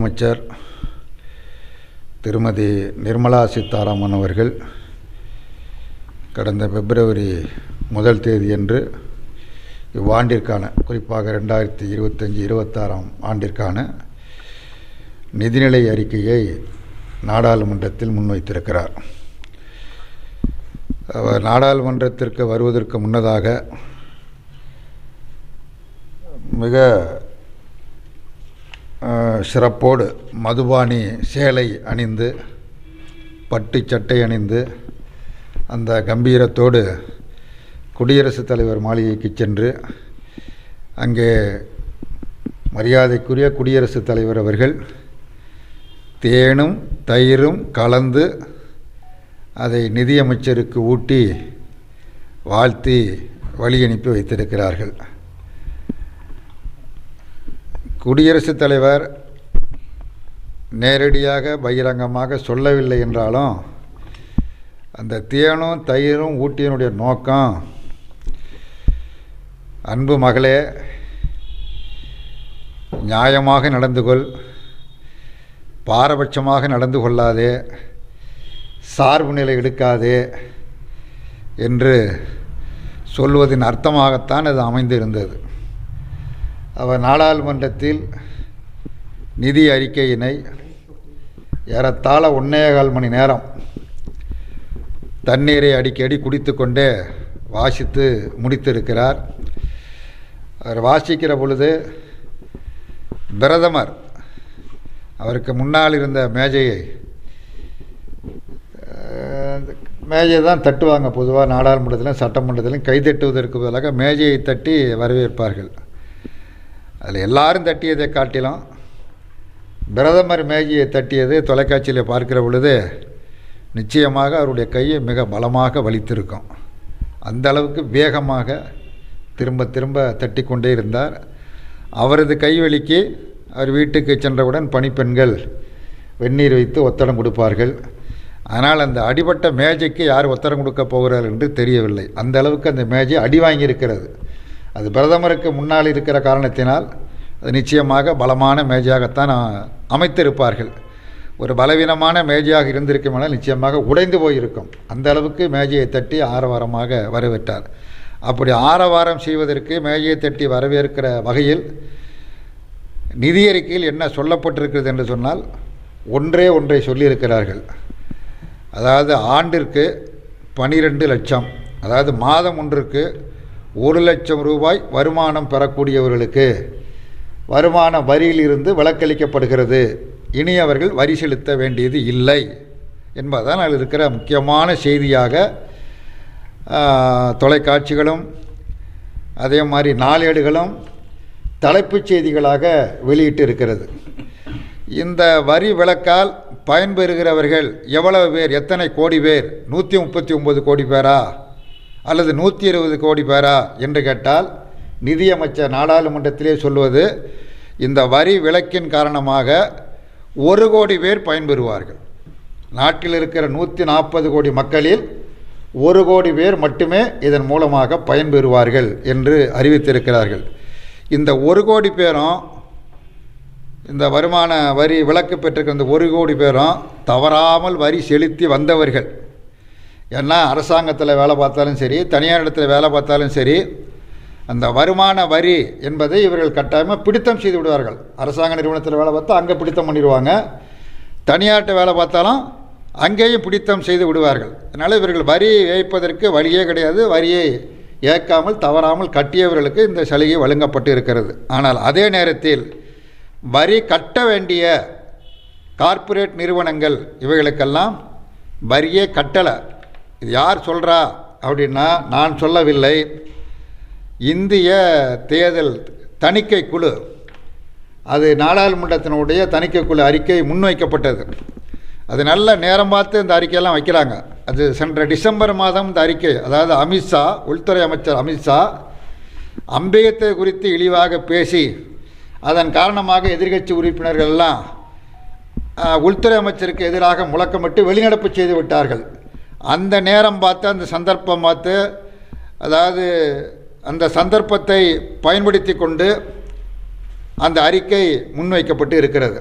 நிதியமைச்சர் திருமதி நிர்மலா சீதாராமன் அவர்கள் கடந்த பிப்ரவரி 1 தேதியன்று இவ்வாண்டிற்கான, குறிப்பாக 2025-26 ஆண்டிற்கான நிதிநிலை அறிக்கையை நாடாளுமன்றத்தில் முன்வைத்திருக்கிறார். அவர் நாடாளுமன்றத்திற்கு வருவதற்கு முன்னதாக மிக சிறப்போடு மதுபானி சேலை அணிந்து, பட்டு சட்டை அணிந்து, அந்த கம்பீரத்தோடு குடியரசுத் தலைவர் மாளிகைக்கு சென்று அங்கே மரியாதைக்குரிய குடியரசுத் தலைவர் அவர்கள் தேனும் தயிரும் கலந்து அதை நிதியமைச்சருக்கு ஊட்டி வாழ்த்தி வழி அனுப்பி வைத்திருக்கிறார்கள். குடியரசுத் தலைவர் நேரடியாக பகிரங்கமாக சொல்லவில்லை என்றாலும் அந்த தேனும் தயிரும் ஊட்டியனுடைய நோக்கம், அன்பு மகளே, நியாயமாக நடந்து கொள், பாரபட்சமாக நடந்து கொள்ளாதே, சார்பு நிலை எடுக்காதே என்று சொல்வதின் அர்த்தமாகத்தான் அது அமைந்திருந்தது. அவர் நாடாளுமன்றத்தில் நிதி அறிக்கையினை ஏறத்தாழ 1.25 மணி நேரம் தண்ணீரை அடிக்கடி குடித்து கொண்டே வாசித்து முடித்திருக்கிறார். அவர் வாசிக்கிற பொழுது பிரதமர் அவருக்கு முன்னால் இருந்த மேஜையை தான் தட்டுவாங்க. பொதுவாக நாடாளுமன்றத்திலும் சட்டமன்றத்திலும் கைதட்டுவதற்கு பதிலாக மேஜையை தட்டி வரவேற்பார்கள். அதில் எல்லாரும் தட்டியதை காட்டிலும் பிரதமர் மேஜையை தட்டியது தொலைக்காட்சியில் பார்க்கிற பொழுது நிச்சயமாக அவருடைய கையை மிக பலமாக வலித்திருக்கும். அந்த அளவுக்கு வேகமாக திரும்ப திரும்ப தட்டி கொண்டே இருந்தார். அவரது கைவலிக்கு அவர் வீட்டுக்கு சென்றவுடன் பணிப்பெண்கள் வெந்நீர் வைத்து ஒத்தடம் கொடுப்பார்கள். ஆனால் அந்த அடிபட்ட மேஜைக்கு யார் ஒத்தடம் கொடுக்க போகிறார்கள் என்று தெரியவில்லை. அந்த அளவுக்கு அந்த மேஜை அடி வாங்கியிருக்கிறது. அது பிரதமருக்கு முன்னால் இருக்கிற காரணத்தினால் அது நிச்சயமாக பலமான மேஜையாகத்தான் அமைத்திருப்பார்கள். ஒரு பலவீனமான மேஜையாக இருந்திருக்குமானால் நிச்சயமாக உடைந்து போயிருக்கும். அந்த அளவுக்கு மேஜையை தட்டி ஆரவாரமாக வரவேற்றார். அப்படி ஆரவாரம் செய்வதற்கு மேஜையை தட்டி வரவேற்கிற வகையில் நிதி அறிக்கையில் என்ன சொல்லப்பட்டிருக்கிறது என்று சொன்னால் ஒன்றை சொல்லியிருக்கிறார்கள். அதாவது ஆண்டிற்கு 12 லட்சம், அதாவது மாதம் ஒன்றுக்கு 1 லட்சம் ரூபாய் வருமானம் பெறக்கூடியவர்களுக்கு வருமான வரியிலிருந்து விலக்களிக்கப்படுகிறது. இனி அவர்கள் வரி செலுத்த வேண்டியது இல்லை என்பதுதான் அதில் இருக்கிற முக்கியமான செய்தியாக தொலைக்காட்சிகளும் அதே மாதிரி நாளேடுகளும் தலைப்புச் செய்திகளாக வெளியிட்டு இருக்கிறது. இந்த வரி விலக்கால் பயன்பெறுகிறவர்கள் எவ்வளவு பேர், எத்தனை கோடி பேர், 139 கோடி பேரா அல்லது 120 கோடி பேரா என்று கேட்டால் நிதியமைச்சர் நாடாளுமன்றத்திலே சொல்வது, இந்த வரி விலக்கின் காரணமாக 1 கோடி பேர் பயன்பெறுவார்கள். நாட்டில் இருக்கிற 140 கோடி மக்களில் 1 கோடி பேர் மட்டுமே இதன் மூலமாக பயன்பெறுவார்கள் என்று அறிவித்திருக்கிறார்கள். இந்த 1 கோடி பேரும், இந்த வருமான வரி விலக்கு பெற்றிருக்கிற இந்த 1 கோடி பேரும் தவறாமல் வரி செலுத்தி வந்தவர்கள். ஏன்னா அரசாங்கத்தில் வேலை பார்த்தாலும் சரி, தனியார் இடத்துல வேலை பார்த்தாலும் சரி, அந்த வருமான வரி என்பதை இவர்கள் கட்டாயமாக பிடித்தம் செய்து விடுவார்கள். அரசாங்க நிறுவனத்தில் வேலை பார்த்தா அங்கே பிடித்தம் பண்ணிடுவாங்க, தனியார்கிட்ட வேலை பார்த்தாலும் அங்கேயும் பிடித்தம் செய்து விடுவார்கள். அதனால் இவர்கள் வரி ஏய்ப்பதற்கு வழியே கிடையாது. வரியை ஏற்காமல் தவறாமல் கட்டியவர்களுக்கு இந்த சலுகை வழங்கப்பட்டு இருக்கிறது. ஆனால் அதே நேரத்தில் வரி கட்ட வேண்டிய கார்ப்பரேட் நிறுவனங்கள் இவைகளுக்கெல்லாம் வரியே கட்டலை. இது யார் சொல்கிறா அப்படின்னா, நான் சொல்லவில்லை, இந்திய தேர்தல் தணிக்கை குழு, அது நாடாளுமன்றத்தினுடைய தணிக்கை குழு அறிக்கை முன்வைக்கப்பட்டது. அது நல்ல நேரம் பார்த்து இந்த அறிக்கையெல்லாம் வைக்கிறாங்க. அது சென்ற டிசம்பர் மாதம் இந்த அறிக்கை, அதாவது அமித்ஷா, உள்துறை அமைச்சர் அமித்ஷா அம்பேத்கர் குறித்து இழிவாக பேசி அதன் காரணமாக எதிர்க்கட்சி உறுப்பினர்கள் எல்லாம் உள்துறை அமைச்சருக்கு எதிராக முழக்கமிட்டு வெளிநடப்பு செய்து விட்டார்கள். அந்த நேரம் பார்த்து, அந்த சந்தர்ப்பம் பார்த்து, அதாவது அந்த சந்தர்ப்பத்தை பயன்படுத்தி கொண்டு அந்த அறிக்கை முன்வைக்கப்பட்டு இருக்கிறது.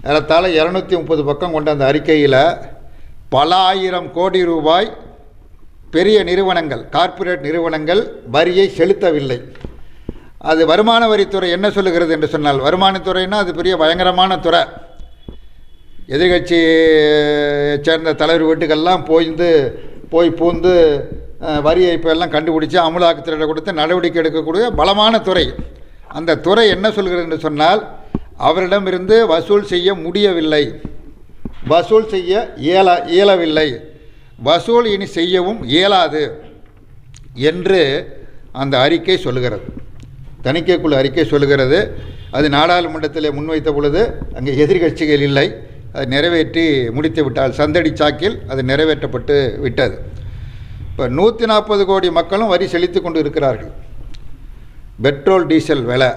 ஏறத்தாழ 230 பக்கம் கொண்ட அந்த அறிக்கையில் பல ஆயிரம் கோடி ரூபாய் பெரிய நிறுவனங்கள், கார்ப்பரேட் நிறுவனங்கள் வரியை செலுத்தவில்லை. அது வருமான வரித்துறை என்ன சொல்லுகிறது என்று சொன்னால், வருமானத்துறைன்னா அது பெரிய பயங்கரமான துறை. எதிர்கட்சியை சேர்ந்த தலைவர் வீட்டுக்கெல்லாம் போய் பூந்து வரி ஏய்ப்பெல்லாம் கண்டுபிடிச்சி அமலாக்கத்துறையிட கொடுத்து நடவடிக்கை எடுக்கக்கூடிய பலமான துறை. அந்த துறை என்ன சொல்கிறது என்று சொன்னால், அவரிடமிருந்து வசூல் செய்ய முடியவில்லை, வசூல் செய்ய இயலவில்லை, வசூல் இனி செய்யவும் இயலாது என்று அந்த அறிக்கை சொல்லுகிறது. தணிக்கைக்குழு அறிக்கை சொல்லுகிறது. அது நாடாளுமன்றத்தில் முன்வைத்த பொழுது அங்கே எதிர்கட்சிகள் இல்லை, அதை நிறைவேற்றி முடித்து விட்டால், சந்தடி சாக்கில் அது நிறைவேற்றப்பட்டு விட்டது. இப்போ 140 கோடி மக்களும் வரி செலுத்தி கொண்டு இருக்கிறார்கள். பெட்ரோல் டீசல் விலை,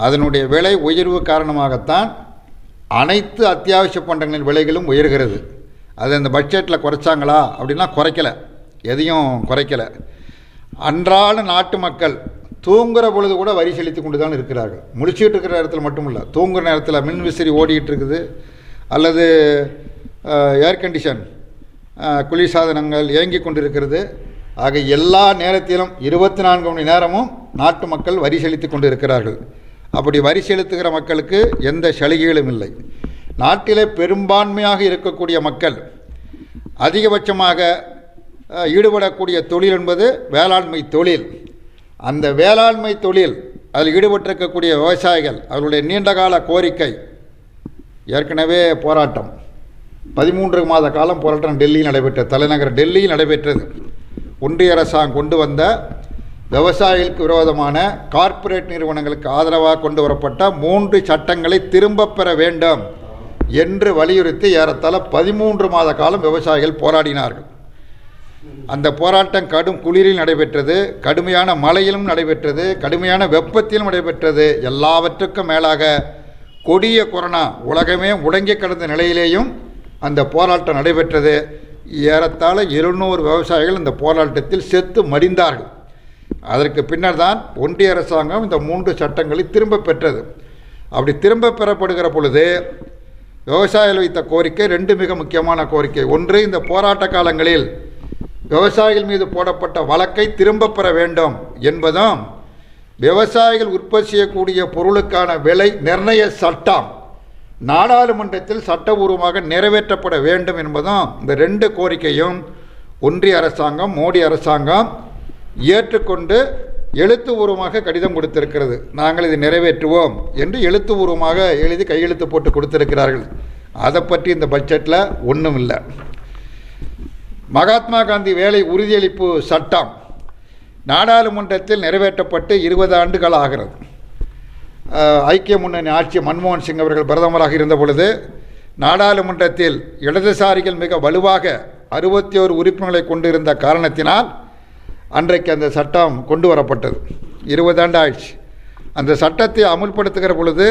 அதனுடைய விலை உயர்வு காரணமாகத்தான் அனைத்து அத்தியாவசிய பண்டங்களின் விலைகளும் உயர்கிறது. அது அந்த பட்ஜெட்டில் குறைச்சாங்களா அப்படின்னா குறைக்கலை, எதையும் குறைக்கலை. அன்றாட நாட்டு மக்கள் தூங்குகிற பொழுது கூட வரி செலுத்தி கொண்டு தான் இருக்கிறார்கள். முழிச்சிட்டு இருக்கிற நேரத்தில் மட்டும் இல்லை, தூங்குகிற நேரத்தில் மின் விசிறி ஓடிக்கிட்டு இருக்குது, அல்லது ஏர் கண்டிஷன் குளிர்சாதனங்கள் இயங்கி கொண்டிருக்கிறது. ஆக எல்லா நேரத்திலும் 24 மணி நேரமும் நாட்டு மக்கள் வரி செலுத்தி கொண்டு இருக்கிறார்கள். அப்படி வரி செலுத்துகிற மக்களுக்கு எந்த சலுகைகளும் இல்லை. நாட்டிலே பெரும்பான்மையாக இருக்கக்கூடிய மக்கள் அதிகபட்சமாக ஈடுபடக்கூடிய தொழில் என்பது வேளாண்மை தொழில். அந்த வேளாண்மை தொழில் அதில் ஈடுபட்டிருக்கக்கூடிய விவசாயிகள் அவர்களுடைய நீண்டகால கோரிக்கை, ஏற்கனவே போராட்டம் 13 மாத காலம் போராட்டம் டெல்லியில் நடைபெற்றது, தலைநகர் டெல்லியில் நடைபெற்றது. ஒன்றிய அரசாங்கம் கொண்டு வந்த விவசாயிகளுக்கு விரோதமான கார்ப்பரேட் நிறுவனங்களுக்கு ஆதரவாக கொண்டு வரப்பட்ட 3 சட்டங்களை திரும்பப் பெற வேண்டும் என்று வலியுறுத்தி ஏறத்தாழ 13 மாத காலம் விவசாயிகள் போராடினார்கள். அந்த போராட்டம் கடும் குளிரில் நடைபெற்றது, கடுமையான மழையிலும் நடைபெற்றது, கடுமையான வெப்பத்திலும் நடைபெற்றது. எல்லாவற்றுக்கும் மேலாக கொடிய கொரோனா உலகமே முடங்கி கிடந்த நிலையிலேயும் அந்த போராட்டம் நடைபெற்றது. ஏறத்தாழ 700 விவசாயிகள் இந்த போராட்டத்தில் செத்து மடிந்தார்கள். அதற்கு பின்னர் தான் ஒன்றிய அரசாங்கம் இந்த 3 சட்டங்களை திரும்ப பெற்றது. அப்படி திரும்ப பெறப்படுகிற பொழுது விவசாயிகள் வைத்த கோரிக்கை 2 மிக முக்கியமான கோரிக்கை. ஒன்று, இந்த போராட்ட காலங்களில் விவசாயிகள் மீது போடப்பட்ட வழக்கை திரும்ப பெற வேண்டும் என்பதும், விவசாயிகள் உற்பத்தி செய்யக்கூடிய பொருளுக்கான விலை நிர்ணய சட்டம் நாடாளுமன்றத்தில் சட்டபூர்வமாக நிறைவேற்றப்பட வேண்டும் என்பதும், இந்த 2 கோரிக்கையும் ஒன்றிய அரசாங்கம், மோடி அரசாங்கம் ஏற்றுக்கொண்டு எழுத்துப்பூர்வமாக கடிதம் கொடுத்திருக்கிறது. நாங்கள் இதை நிறைவேற்றுவோம் என்று எழுத்துப்பூர்வமாக எழுதி கையெழுத்து போட்டு கொடுத்திருக்கிறார்கள். அதை பற்றி இந்த பட்ஜெட்டில் ஒன்றும் இல்லை. மகாத்மா காந்தி வேலை உறுதியளிப்பு சட்டம் நாடாளுமன்றத்தில் நிறைவேற்றப்பட்டு 20 ஆண்டுகள் ஆகிறது. ஐக்கிய முன்னணி ஆட்சி மன்மோகன் சிங் அவர்கள் பிரதமராக இருந்த பொழுது நாடாளுமன்றத்தில் இடதுசாரிகள் மிக வலுவாக 61 உறுப்பினர்களை கொண்டிருந்த காரணத்தினால் அன்றைக்கு அந்த சட்டம் கொண்டு வரப்பட்டது. 20 ஆண்டு ஆயிடுச்சு. அந்த சட்டத்தை அமுல்படுத்துகிற பொழுது,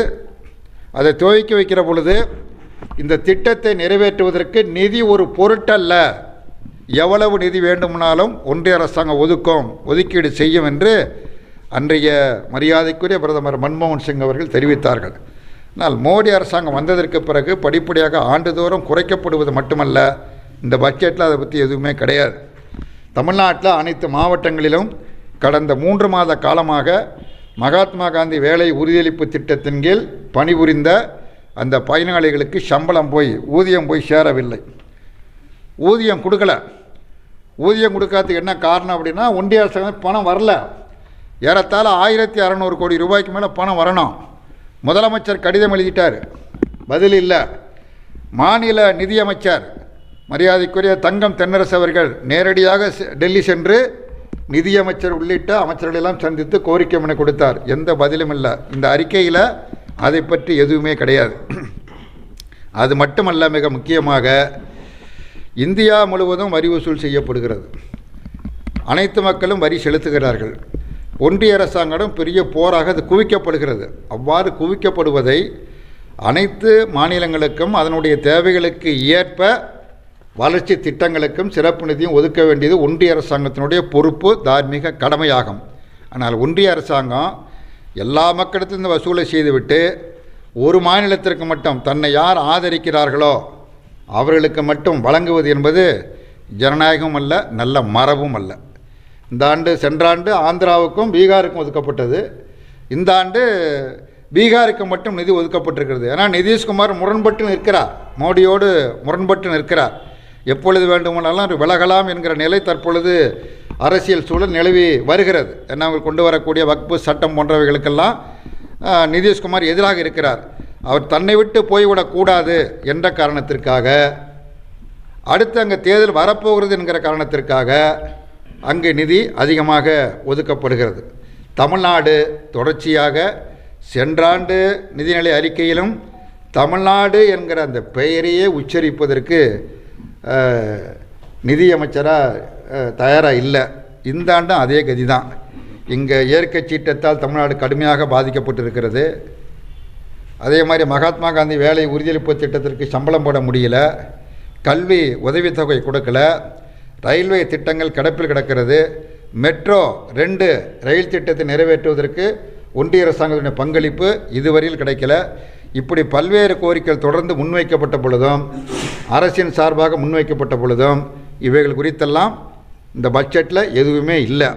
அதை துவக்கி வைக்கிற பொழுது, இந்த திட்டத்தை நிறைவேற்றுவதற்கு நிதி ஒரு பொருட்டல்ல, எவ்வளவு நிதி வேண்டுமானாலும் ஒன்றிய அரசாங்கம் ஒதுக்கீடு செய்யும் என்று அன்றைய மரியாதைக்குரிய பிரதமர் மன்மோகன் சிங் அவர்கள் தெரிவித்தார்கள். ஆனால் மோடி அரசாங்கம் வந்ததற்கு பிறகு படிப்படியாக ஆண்டுதோறும் குறைக்கப்படுவது மட்டுமல்ல, இந்த பட்ஜெட்டில் அதை பற்றி எதுவுமே கிடையாது. தமிழ்நாட்டில் அனைத்து மாவட்டங்களிலும் கடந்த 3 மாத காலமாக மகாத்மா காந்தி வேலை உறுதியளிப்பு திட்டத்தின் கீழ் பணிபுரிந்த அந்த பயனாளிகளுக்கு சம்பளம் ஊதியம் போய் சேரவில்லை. ஊதியம் கொடுக்கல. ஊதியம் கொடுக்காததுக்கு என்ன காரணம் அப்படின்னா, ஒன்றிய அரசாங்கம் பணம் வரல. ஏறத்தாழ 1600 கோடி ரூபாய்க்கு மேலே பணம் வரணும். முதலமைச்சர் கடிதம் எழுதிட்டார், பதில் இல்லை. மாநில நிதியமைச்சர் மரியாதைக்குரிய தங்கம் தென்னரசு அவர்கள் நேரடியாக டெல்லி சென்று நிதியமைச்சர் உள்ளிட்ட அமைச்சர்களெல்லாம் சந்தித்து கோரிக்கை மனு கொடுத்தார். எந்த பதிலும் இல்லை. இந்த அறிக்கையில் அதை பற்றி எதுவுமே கிடையாது. அது மட்டுமல்ல, மிக முக்கியமாக இந்தியா முழுவதும் வரி வசூல் செய்யப்படுகிறது. அனைத்து மக்களும் வரி செலுத்துகிறார்கள். ஒன்றிய அரசாங்கம் பெரிய போராக அது குவிக்கப்படுகிறது. அவ்வாறு குவிக்கப்படுவதை அனைத்து மாநிலங்களுக்கும் அதனுடைய தேவைகளுக்கு ஏற்ப வளர்ச்சி திட்டங்களுக்கும் சிறப்பு நிதியும் ஒதுக்க வேண்டியது ஒன்றிய அரசாங்கத்தினுடைய பொறுப்பு, தார்மீக கடமையாகும். ஆனால் ஒன்றிய அரசாங்கம் எல்லா மக்களிடத்திலிருந்து வசூலை செய்துவிட்டு ஒரு மாநிலத்திற்கு மட்டும் தன்னை யார் ஆதரிக்கிறார்களோ அவர்களுக்கு மட்டும் வழங்குவது என்பது ஜனநாயகம் அல்ல, நல்ல மரபும் அல்ல. இந்த ஆண்டு சென்ற ஆண்டு ஆந்திராவுக்கும் பீகாருக்கும் ஒதுக்கப்பட்டது. இந்த ஆண்டு பீகாருக்கு மட்டும் நிதி ஒதுக்கப்பட்டிருக்கிறது. ஏன்னா நிதிஷ்குமார் முரண்பட்டு நிற்கிறார், மோடியோடு முரண்பட்டு நிற்கிறார். எப்பொழுது வேண்டுமானாலும் விலகலாம் என்கிற நிலை தற்பொழுது அரசியல் சூழல் நிலவி வருகிறது. ஏன்னா அவங்க கொண்டு வரக்கூடிய வக்பு சட்டம் போன்றவைகளுக்கெல்லாம் நிதிஷ்குமார் எதிராக இருக்கிறார். அவர் தன்னை விட்டு போய்விடக்கூடாது என்ற காரணத்திற்காக, அடுத்து அங்கே தேர்தல் வரப்போகிறது என்கிற காரணத்திற்காக அங்கு நிதி அதிகமாக ஒதுக்கப்படுகிறது. தமிழ்நாடு தொடர்ச்சியாக சென்றாண்டு நிதிநிலை அறிக்கையிலும் தமிழ்நாடு என்கிற அந்த பெயரையே உச்சரிப்பதற்கு நிதியமைச்சராக தயாராக இல்லை. இந்த ஆண்டும் அதே கதி தான். இங்கே இயற்கை சீற்றத்தால் தமிழ்நாடு கடுமையாக பாதிக்கப்பட்டிருக்கிறது. அதே மாதிரி மகாத்மா காந்தி வேலை உறுதியளிப்பு திட்டத்திற்கு சம்பளம் போட முடியல, கல்வி உதவித்தொகை கொடுக்கல, ரயில்வே திட்டங்கள் கிடப்பில் கிடக்கிறது, மெட்ரோ 2 ரயில் திட்டத்தை நிறைவேற்றுவதற்கு ஒன்றிய அரசாங்கத்தினுடைய பங்களிப்பு இதுவரையில் கிடைக்கல. இப்படி பல்வேறு கோரிக்கைகள் தொடர்ந்து முன்வைக்கப்பட்ட பொழுதும், அரசின் சார்பாக முன்வைக்கப்பட்ட பொழுதும் இவைகள் குறித்தெல்லாம் இந்த பட்ஜெட்டில் எதுவுமே இல்லை.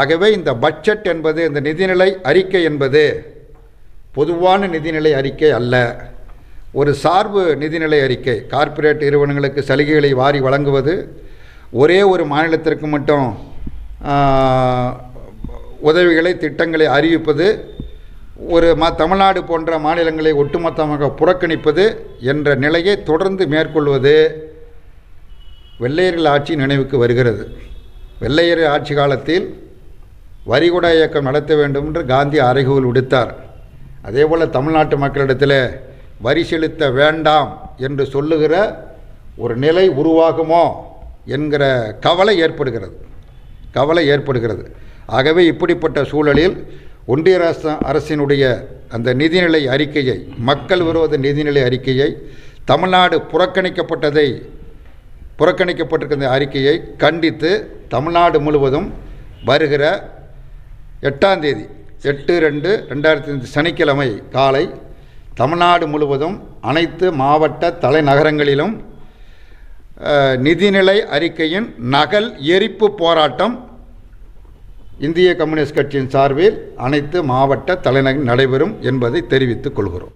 ஆகவே இந்த பட்ஜெட் என்பது, இந்த நிதிநிலை அறிக்கை என்பது பொதுவான நிதிநிலை அறிக்கை அல்ல, ஒரு சார்பு நிதிநிலை அறிக்கை. கார்ப்பரேட் நிறுவனங்களுக்கு சலுகைகளை வாரி வழங்குவது, ஒரே ஒரு மாநிலத்திற்கு மட்டும் உதவிகளை திட்டங்களை அறிவிப்பது, ஒரு தமிழ்நாடு போன்ற மாநிலங்களை ஒட்டுமொத்தமாக புறக்கணிப்பது என்ற நிலையை தொடர்ந்து மேற்கொள்வது வெள்ளையர்கள் ஆட்சி நினைவுக்கு வருகிறது. வெள்ளையர் ஆட்சி காலத்தில் வரிகுடா இயக்கம் நடத்த வேண்டும் என்று காந்தி அறைகூவல் விடுத்தார். அதேபோல் தமிழ்நாட்டு மக்களிடத்தில் வரி செலுத்த வேண்டாம் என்று சொல்லுகிற ஒரு நிலை உருவாகுமோ என்கிற கவலை ஏற்படுகிறது. ஆகவே இப்படிப்பட்ட சூழலில் ஒன்றிய அரசினுடைய அந்த நிதிநிலை அறிக்கையை, மக்கள் விரோத நிதிநிலை அறிக்கையை, தமிழ்நாடு புறக்கணிக்கப்பட்டிருக்கிற அறிக்கையை கண்டித்து தமிழ்நாடு முழுவதும் வருகிற 8ஆம் தேதி 8/2/2005 சனிக்கிழமை காலை தமிழ்நாடு முழுவதும் அனைத்து மாவட்ட தலைநகரங்களிலும் நிதிநிலை அறிக்கையின் நகல் எரிப்பு போராட்டம் இந்திய கம்யூனிஸ்ட் கட்சியின் சார்பில் அனைத்து மாவட்ட தலைநகரில் நடைபெறும் என்பதை தெரிவித்துக் கொள்கிறோம்.